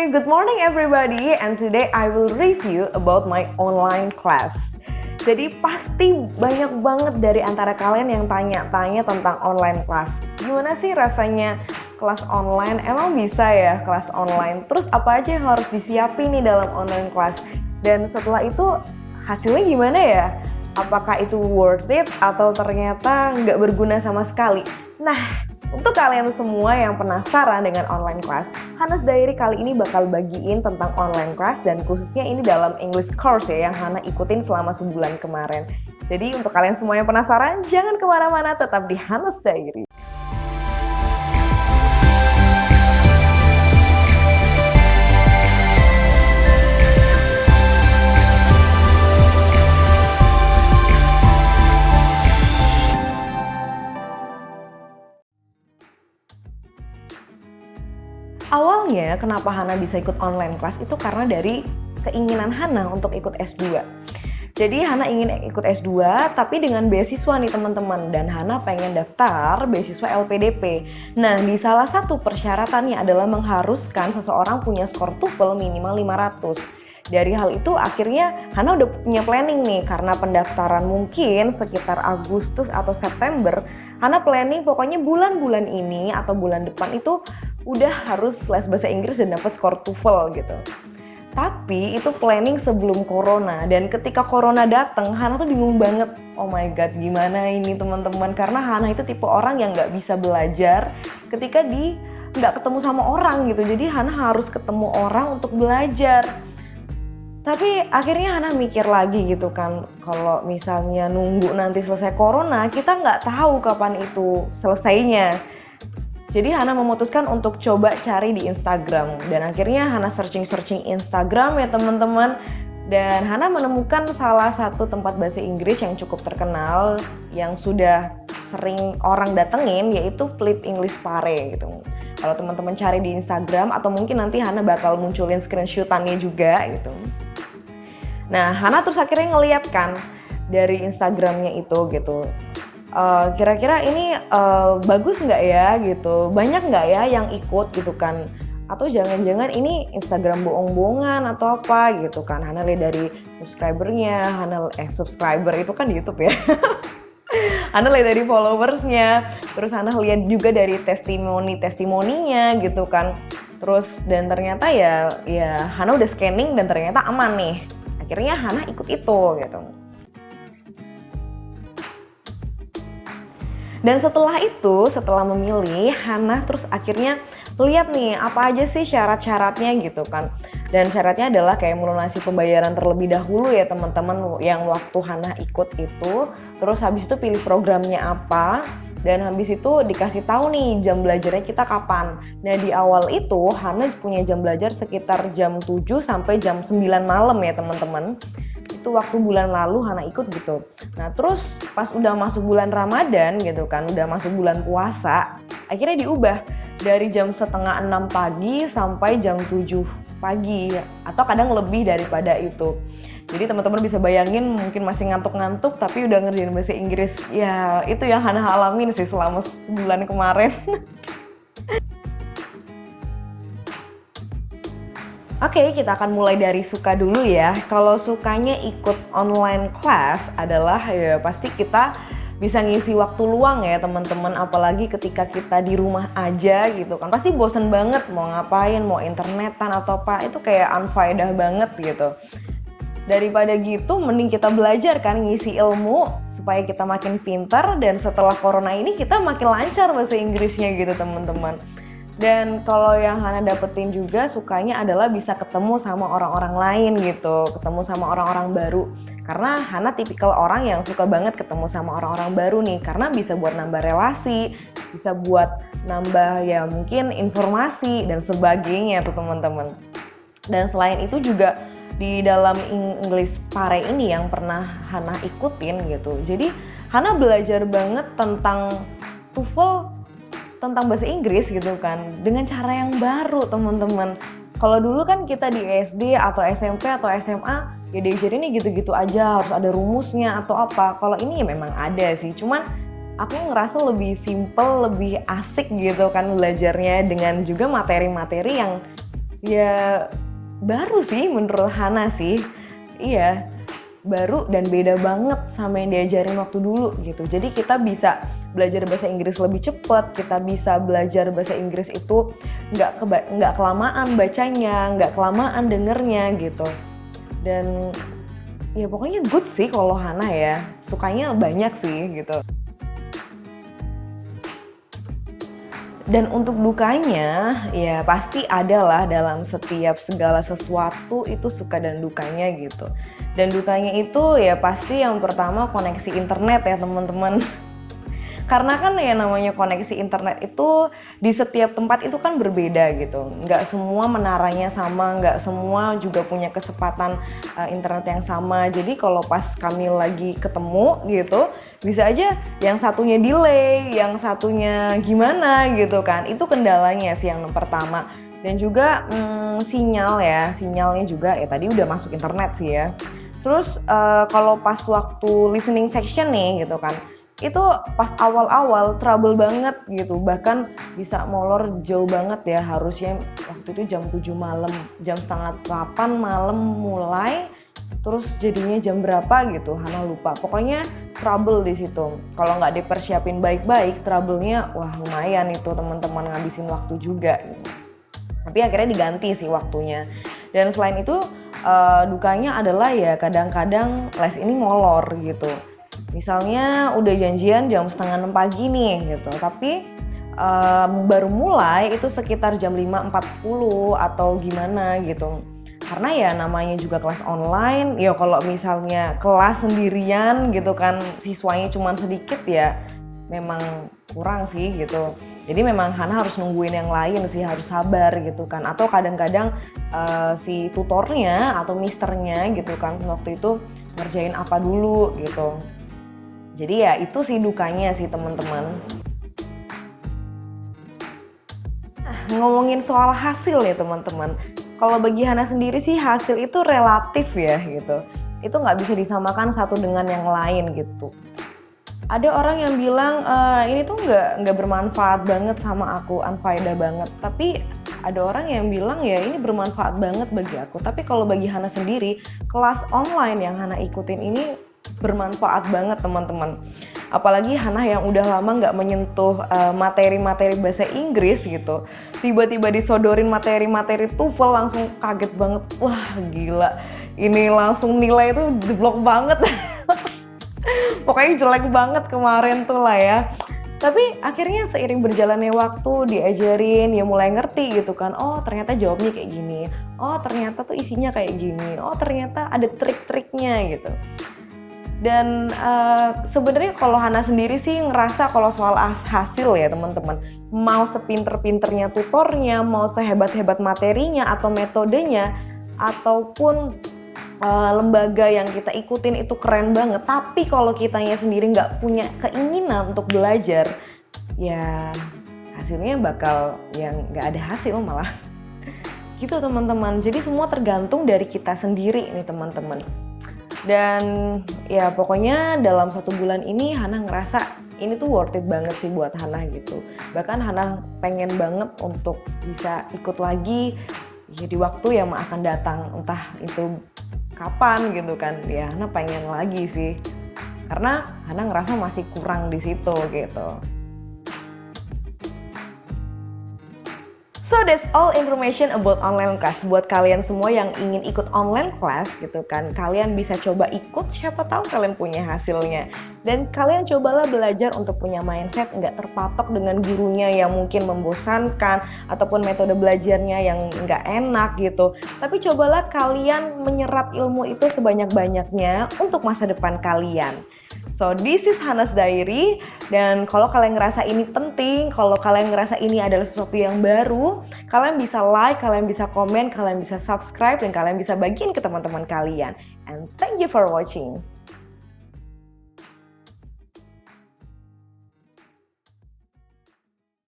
good morning everybody, and today I will review about my online class. Jadi pasti banyak banget dari antara kalian yang tanya-tanya tentang online class. Gimana sih rasanya kelas online? Emang bisa ya kelas online? Terus apa aja yang harus disiapin nih dalam online class? Dan setelah itu hasilnya gimana ya? Apakah itu worth it atau ternyata nggak berguna sama sekali? Nah, untuk kalian semua yang penasaran dengan online class, Hana's Diary kali ini bakal bagiin tentang online class dan khususnya ini dalam English course ya yang Hana ikutin selama sebulan kemarin. Jadi untuk kalian semua yang penasaran, jangan kemana-mana, tetap di Hana's Diary. Awalnya kenapa Hana bisa ikut online class itu karena dari keinginan Hana untuk ikut S2. Jadi Hana ingin ikut S2 tapi dengan beasiswa nih teman-teman, dan Hana pengen daftar beasiswa LPDP. Nah, di salah satu persyaratannya adalah mengharuskan seseorang punya skor TOEFL minimal 500. Dari hal itu akhirnya Hana udah punya planning nih, karena pendaftaran mungkin sekitar Agustus atau September. Hana planning pokoknya bulan-bulan ini atau bulan depan itu udah harus les bahasa Inggris dan dapat skor TOEFL gitu. Tapi itu planning sebelum corona, dan ketika corona datang Hana tuh bingung banget. Oh my god, gimana ini teman-teman, karena Hana itu tipe orang yang nggak bisa belajar ketika nggak ketemu sama orang gitu. Jadi Hana harus ketemu orang untuk belajar. Tapi akhirnya Hana mikir lagi gitu kan, kalau misalnya nunggu nanti selesai corona, kita nggak tahu kapan itu selesainya. Jadi Hana memutuskan untuk coba cari di Instagram, dan akhirnya Hana searching Instagram ya teman-teman, dan Hana menemukan salah satu tempat bahasa Inggris yang cukup terkenal yang sudah sering orang datengin, yaitu Flip English Pare gitu. Kalau teman-teman cari di Instagram, atau mungkin nanti Hana bakal munculin screenshotannya juga gitu. Nah, Hana terus akhirnya ngeliat kan dari Instagramnya itu gitu. Kira-kira ini bagus nggak ya gitu, banyak nggak ya yang ikut gitu kan, atau jangan-jangan ini Instagram bohong-bohongan atau apa gitu kan. Hana lihat dari subscribernya, subscriber itu kan di YouTube ya. Hana lihat dari followersnya, terus Hana lihat juga dari testimoninya gitu kan. Terus dan ternyata ya Hana udah scanning dan ternyata aman nih. Akhirnya Hana ikut itu gitu. Dan setelah memilih, Hana terus akhirnya lihat nih apa aja sih syarat-syaratnya gitu kan. Dan syaratnya adalah kayak melunasi pembayaran terlebih dahulu ya teman-teman yang waktu Hana ikut itu. Terus habis itu pilih programnya apa, dan habis itu dikasih tahu nih jam belajarnya kita kapan. Nah, di awal itu Hana punya jam belajar sekitar jam 7 sampai jam 9 malam ya teman-teman. Itu waktu bulan lalu Hana ikut gitu. Nah, terus pas udah masuk bulan Ramadan gitu kan, udah masuk bulan puasa, akhirnya diubah dari jam 5:30 pagi sampai jam 7 pagi, atau kadang lebih daripada itu. Jadi teman-teman bisa bayangin mungkin masih ngantuk-ngantuk tapi udah ngerjain bahasa Inggris. Ya, itu yang Hana alamin sih selama sebulan kemarin. Oke, kita akan mulai dari suka dulu ya. Kalau sukanya ikut online class adalah ya pasti kita bisa ngisi waktu luang ya teman-teman, apalagi ketika kita di rumah aja gitu kan. Pasti bosen banget mau ngapain, mau internetan atau apa, itu kayak unfaedah banget gitu. Daripada gitu mending kita belajar kan, ngisi ilmu supaya kita makin pintar, dan setelah corona ini kita makin lancar bahasa Inggrisnya gitu teman-teman. Dan kalau yang Hana dapetin juga sukanya adalah bisa ketemu sama orang-orang lain gitu, ketemu sama orang-orang baru. Karena Hana tipikal orang yang suka banget ketemu sama orang-orang baru nih, karena bisa buat nambah relasi, bisa buat nambah ya mungkin informasi dan sebagainya tuh teman-teman. Dan selain itu juga di dalam English Pare ini yang pernah Hana ikutin gitu, jadi Hana belajar banget tentang TOEFL, tentang bahasa Inggris gitu kan, dengan cara yang baru teman-teman. Kalau dulu kan kita di SD atau SMP atau SMA ya diajarinnya gitu-gitu aja, harus ada rumusnya atau apa. Kalau ini ya memang ada sih, cuman aku ngerasa lebih simple, lebih asik gitu kan belajarnya, dengan juga materi-materi yang Ya baru sih menurut Hana sih. Iya, baru dan beda banget sama yang diajarin waktu dulu gitu. Jadi kita bisa belajar bahasa Inggris lebih cepat, kita bisa belajar bahasa Inggris itu nggak kelamaan bacanya, nggak kelamaan dengernya gitu. Dan ya pokoknya good sih kalau Hana ya, sukanya banyak sih gitu. Dan untuk dukanya, ya pasti ada lah dalam setiap segala sesuatu itu suka dan dukanya gitu. Dan dukanya itu ya pasti yang pertama koneksi internet ya teman-teman. Karena kan ya namanya koneksi internet itu di setiap tempat itu kan berbeda gitu. Nggak semua menaranya sama, nggak semua juga punya kecepatan internet yang sama. Jadi kalau pas kami lagi ketemu gitu, bisa aja yang satunya delay, yang satunya gimana gitu kan. Itu kendalanya sih yang pertama. Dan juga sinyal ya, sinyalnya juga ya tadi udah masuk internet sih ya. Terus kalau pas waktu listening section nih gitu kan, itu pas awal-awal trouble banget gitu, bahkan bisa molor jauh banget ya, harusnya waktu itu jam 7 malam, jam setengah 8 malam mulai, terus jadinya jam berapa gitu, Hana lupa. Pokoknya trouble di situ. Kalau nggak dipersiapin baik-baik, trouble-nya wah lumayan itu teman-teman, ngabisin waktu juga gitu. Tapi akhirnya diganti sih waktunya. Dan selain itu dukanya adalah ya kadang-kadang les ini molor gitu. Misalnya udah janjian jam setengah 6 pagi nih gitu, tapi baru mulai itu sekitar jam 5.40 atau gimana gitu. Karena ya namanya juga kelas online, ya kalau misalnya kelas sendirian gitu kan, siswanya cuma sedikit ya memang kurang sih gitu. Jadi memang Hana harus nungguin yang lain sih, harus sabar gitu kan. Atau kadang-kadang si tutornya atau misternya gitu kan waktu itu ngerjain apa dulu gitu. Jadi ya itu sih dukanya sih teman-teman. Ngomongin soal hasil ya teman-teman. Kalau bagi Hana sendiri sih hasil itu relatif ya gitu. Itu nggak bisa disamakan satu dengan yang lain gitu. Ada orang yang bilang ini tuh nggak bermanfaat banget sama aku, unfaedah banget. Tapi ada orang yang bilang ya ini bermanfaat banget bagi aku. Tapi kalau bagi Hana sendiri, kelas online yang Hana ikutin ini bermanfaat banget teman-teman. Apalagi Hana yang udah lama nggak menyentuh materi-materi bahasa Inggris gitu. Tiba-tiba disodorin materi-materi TOEFL langsung kaget banget. Wah gila, ini langsung nilai itu jeblok banget. Pokoknya jelek banget kemarin tuh lah ya. Tapi akhirnya seiring berjalannya waktu diajarin ya mulai ngerti gitu kan. Oh ternyata jawabnya kayak gini. Oh ternyata tuh isinya kayak gini. Oh ternyata ada trik-triknya gitu. Dan sebenarnya kalau Hana sendiri sih ngerasa kalau soal hasil ya teman-teman, mau sepinter-pinternya tutornya, mau sehebat-hebat materinya atau metodenya, ataupun lembaga yang kita ikutin itu keren banget, tapi kalau kitanya sendiri nggak punya keinginan untuk belajar, ya hasilnya bakal yang nggak ada hasil malah. Gitu teman-teman, jadi semua tergantung dari kita sendiri nih teman-teman. Dan ya pokoknya dalam 1 bulan ini Hana ngerasa ini tuh worth it banget sih buat Hana gitu. Bahkan Hana pengen banget untuk bisa ikut lagi ya di waktu yang akan datang, entah itu kapan gitu kan. Ya Hana pengen lagi sih. Karena Hana ngerasa masih kurang di situ gitu. So that's all information about online class. Buat kalian semua yang ingin ikut online class gitu kan, kalian bisa coba ikut, siapa tahu kalian punya hasilnya. Dan kalian cobalah belajar untuk punya mindset nggak terpatok dengan gurunya yang mungkin membosankan, ataupun metode belajarnya yang nggak enak gitu. Tapi cobalah kalian menyerap ilmu itu sebanyak-banyaknya untuk masa depan kalian. So this is Hana's Diary, dan kalau kalian ngerasa ini penting, kalau kalian ngerasa ini adalah sesuatu yang baru, kalian bisa like, kalian bisa komen, kalian bisa subscribe, dan kalian bisa bagiin ke teman-teman kalian. And thank you for watching.